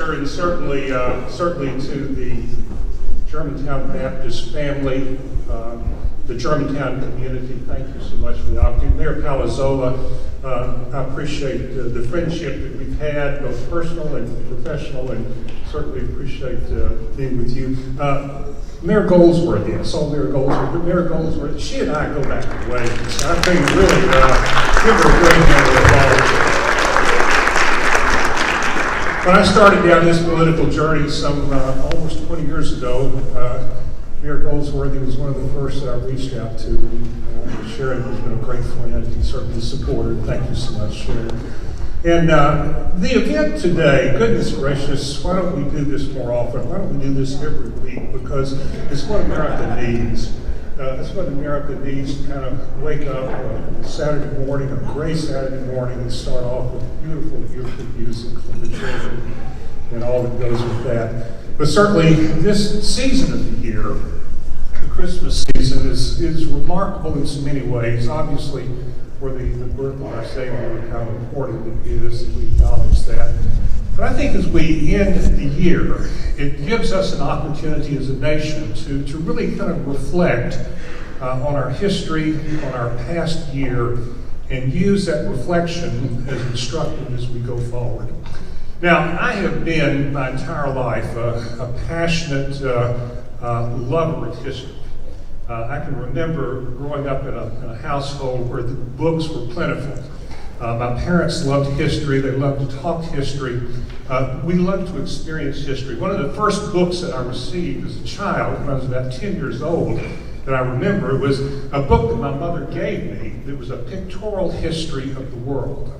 pastor, and certainly to the Germantown Baptist family, the Germantown community. Thank you so much for the opportunity. Mayor Palazzolo, I appreciate the friendship that we've had, both personal and professional, and certainly appreciate being with you. Mayor Goldsworthy, I saw Mayor Goldsworthy. Mayor Goldsworthy, she and I go back a ways. So I think really give her a great hand of applause. When I started down this political journey some almost 20 years ago, Mayor Goldsworthy was one of the first that I reached out to. Sharon has been a great friend and certainly supported. Thank you so much, Sharon. And the event today, goodness gracious, why don't we do this more often? Why don't we do this every week? Because it's what America needs. It's what America needs to kind of wake up Saturday morning, a gray Saturday morning, and start off with beautiful, beautiful music from the children and all that goes with that. But certainly this season of the year, the Christmas season, is remarkable in so many ways. Obviously, for the birth of our Savior and how important it is that we acknowledge that. But I think as we end the year, it gives us an opportunity as a nation to really kind of reflect on our history, on our past year, and use that reflection as instructive as we go forward. Now, I have been my entire life a passionate lover of history. I can remember growing up in a household where the books were plentiful. My parents loved history. They loved to talk history. We loved to experience history. One of the first books that I received as a child, when I was about 10 years old, that I remember was a book that my mother gave me. It was a pictorial history of the world.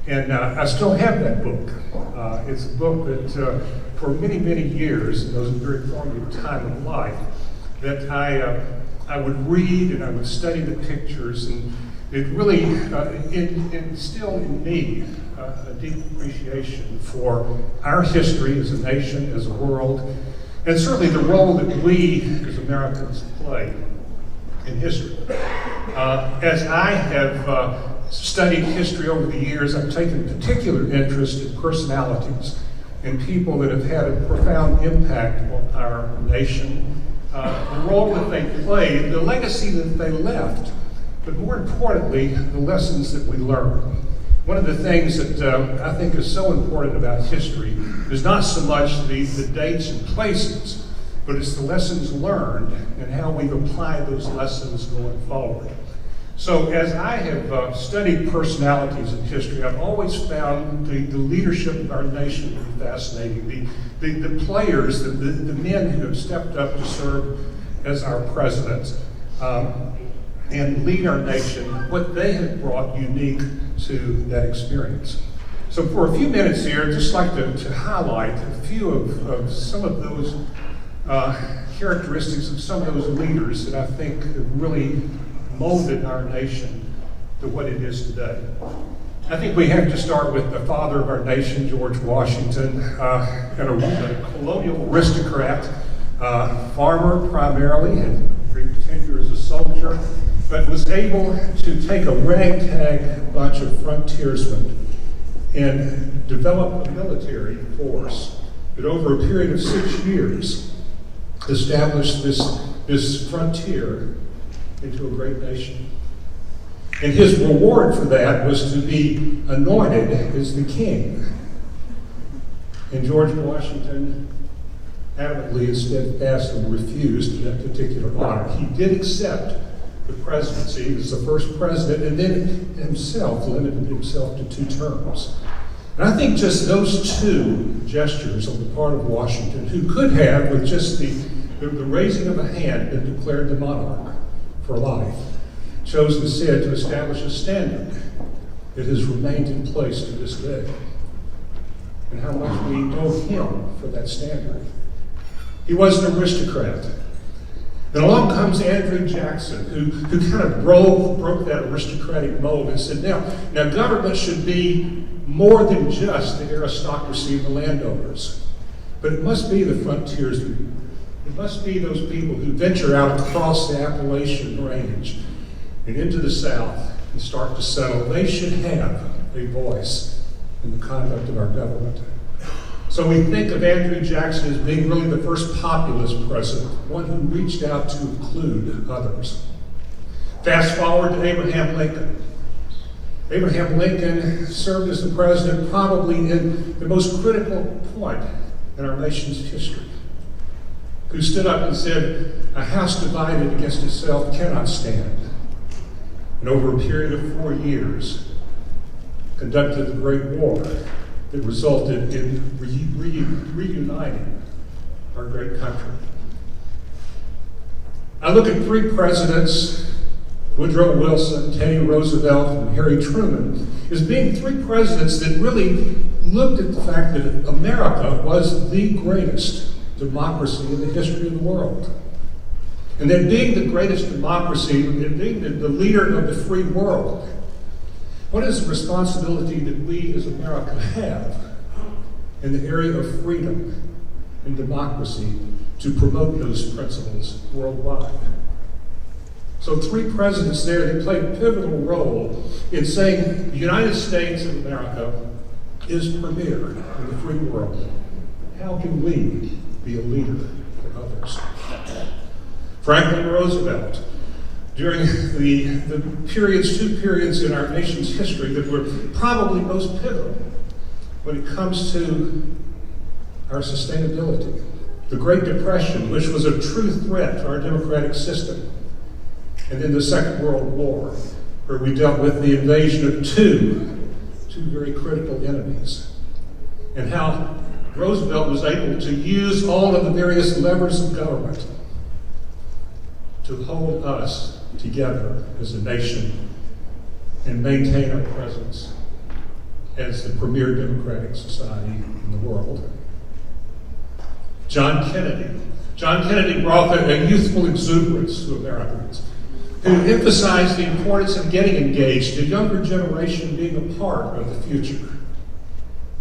And I still have that book. It's a book that for many, many years, and it was a very formative time of life, that I would read and I would study the pictures, and it really instilled in me a deep appreciation for our history as a nation, as a world, and certainly the role that we as Americans play in history. As I have studied history over the years, I've taken particular interest in personalities and people that have had a profound impact on our nation, the role that they played, the legacy that they left, but more importantly, the lessons that we learned. One of the things that I think is so important about history is not so much the dates and places, but it's the lessons learned and how we've applied those lessons going forward. So as I have studied personalities in history, I've always found the leadership of our nation to be fascinating. The players, the men who have stepped up to serve as our presidents and lead our nation, what they have brought unique to that experience. So for a few minutes here, I'd just like to highlight a few of some of those characteristics of some of those leaders that I think have really molded our nation to what it is today. I think we have to start with the father of our nation, George Washington, a colonial aristocrat, farmer primarily, had brief tenure as a soldier, but was able to take a ragtag bunch of frontiersmen and develop a military force that over a period of 6 years established this frontier into a great nation. And his reward for that was to be anointed as the king. And George Washington adamantly and steadfastly refused that particular honor. He did accept the presidency as the first president, and then himself limited himself to 2 terms. And I think just those 2 gestures on the part of Washington, who could have, with just the raising of a hand, been declared the monarch for life, chose instead to establish a standard that has remained in place to this day. And how much we owe him for that standard. He was an aristocrat. And along comes Andrew Jackson, who kind of broke that aristocratic mold and said, now government should be more than just the aristocracy of the landowners, but it must be the frontiersmen. It must be those people who venture out across the Appalachian Range and into the South and start to settle. They should have a voice in the conduct of our government. So we think of Andrew Jackson as being really the first populist president, one who reached out to include others. Fast forward to Abraham Lincoln. Abraham Lincoln served as the president probably in the most critical point in our nation's history, who stood up and said, "A house divided against itself cannot stand." And over a period of 4 years, conducted the Great War that resulted in reuniting our great country. I look at 3 presidents, Woodrow Wilson, Teddy Roosevelt, and Harry Truman, as being 3 presidents that really looked at the fact that America was the greatest democracy in the history of the world. And that being the greatest democracy, and being the leader of the free world, what is the responsibility that we as America have in the area of freedom and democracy to promote those principles worldwide? So 3 presidents there, they played a pivotal role in saying the United States of America is premier in the free world. How can we be a leader for others? Franklin Roosevelt, during the 2 periods in our nation's history that were probably most pivotal when it comes to our sustainability. The Great Depression, which was a true threat to our democratic system. And then the Second World War, where we dealt with the invasion of two very critical enemies. And how Roosevelt was able to use all of the various levers of government to hold us together as a nation and maintain our presence as the premier democratic society in the world. John Kennedy brought a youthful exuberance to Americans, who emphasized the importance of getting engaged, the younger generation being a part of the future,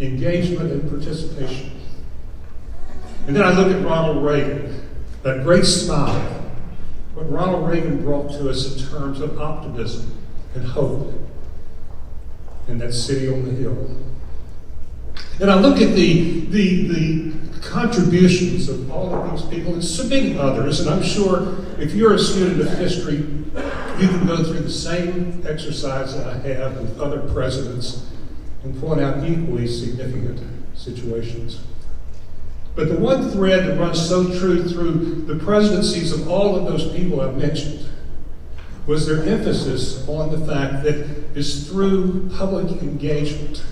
engagement and participation. And then I look at Ronald Reagan, that great smile, what Ronald Reagan brought to us in terms of optimism and hope in that city on the hill. And I look at the contributions of all of these people, and so many others, and I'm sure if you're a student of history, you can go through the same exercise that I have with other presidents and point out equally significant situations. But the one thread that runs so true through the presidencies of all of those people I've mentioned was their emphasis on the fact that it's through public engagement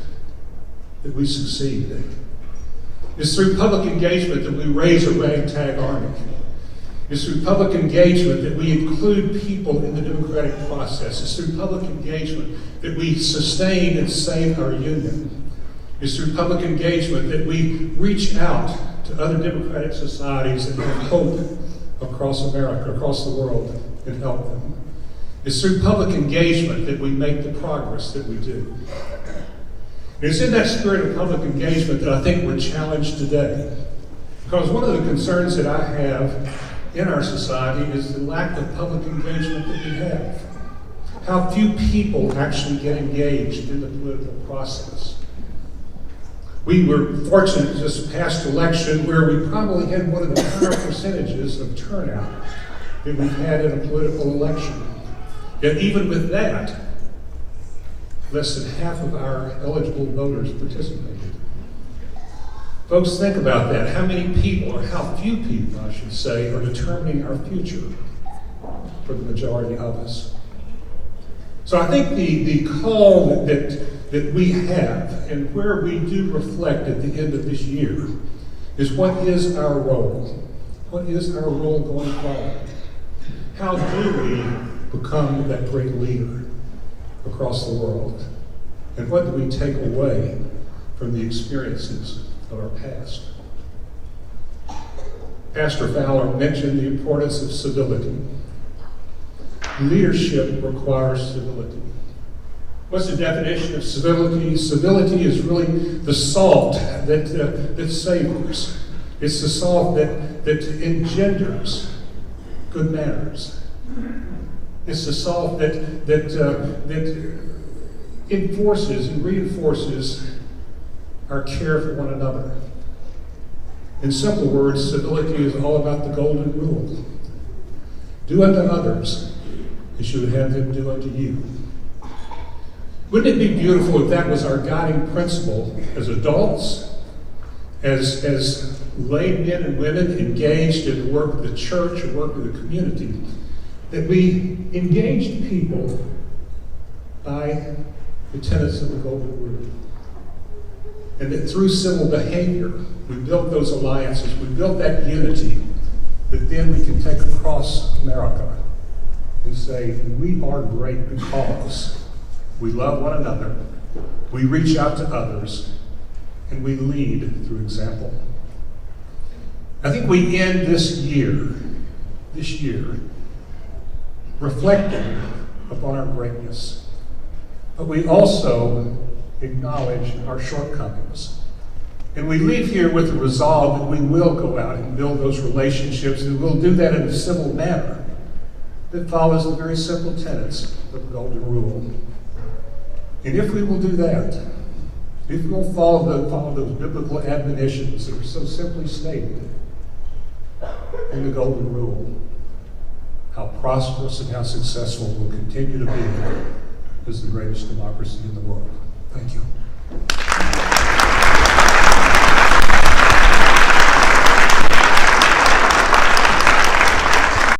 that we succeed. It's through public engagement that we raise a ragtag army. It's through public engagement that we include people in the democratic process. It's through public engagement that we sustain and save our union. It's through public engagement that we reach out to other democratic societies and have hope across America, across the world, and help them. It's through public engagement that we make the progress that we do. It's in that spirit of public engagement that I think we're challenged today. Because one of the concerns that I have in our society is the lack of public engagement that we have. How few people actually get engaged in the political process. We were fortunate this past election where we probably had one of the higher percentages of turnout that we've had in a political election. Yet even with that, less than half of our eligible voters participated. Folks, think about that. How many people, or how few people, I should say, are determining our future for the majority of us? So I think the call that we have and where we do reflect at the end of this year is what is our role? What is our role going forward? How do we become that great leader across the world? And what do we take away from the experiences of our past? Pastor Fowler mentioned the importance of civility. Leadership requires civility. What's the definition of civility? Civility is really the salt that savors. It's the salt that engenders good manners. It's the salt that enforces and reinforces our care for one another. In simple words, civility is all about the golden rule. Do unto others as you would have them do unto you. Wouldn't it be beautiful if that was our guiding principle as adults, as lay men and women engaged in the work of the church and work of the community, that we engaged people by the tenets of the golden rule. And that through civil behavior, we built those alliances, we built that unity that then we can take across America and say, we are great because we love one another, we reach out to others, and we lead through example. I think we end this year, reflecting upon our greatness, but we also acknowledge our shortcomings. And we leave here with the resolve that we will go out and build those relationships, and we'll do that in a civil manner that follows the very simple tenets of the Golden Rule. And if we will do that, if we'll follow those biblical admonitions that are so simply stated in the Golden Rule, how prosperous and how successful we'll continue to be as the greatest democracy in the world. Thank you.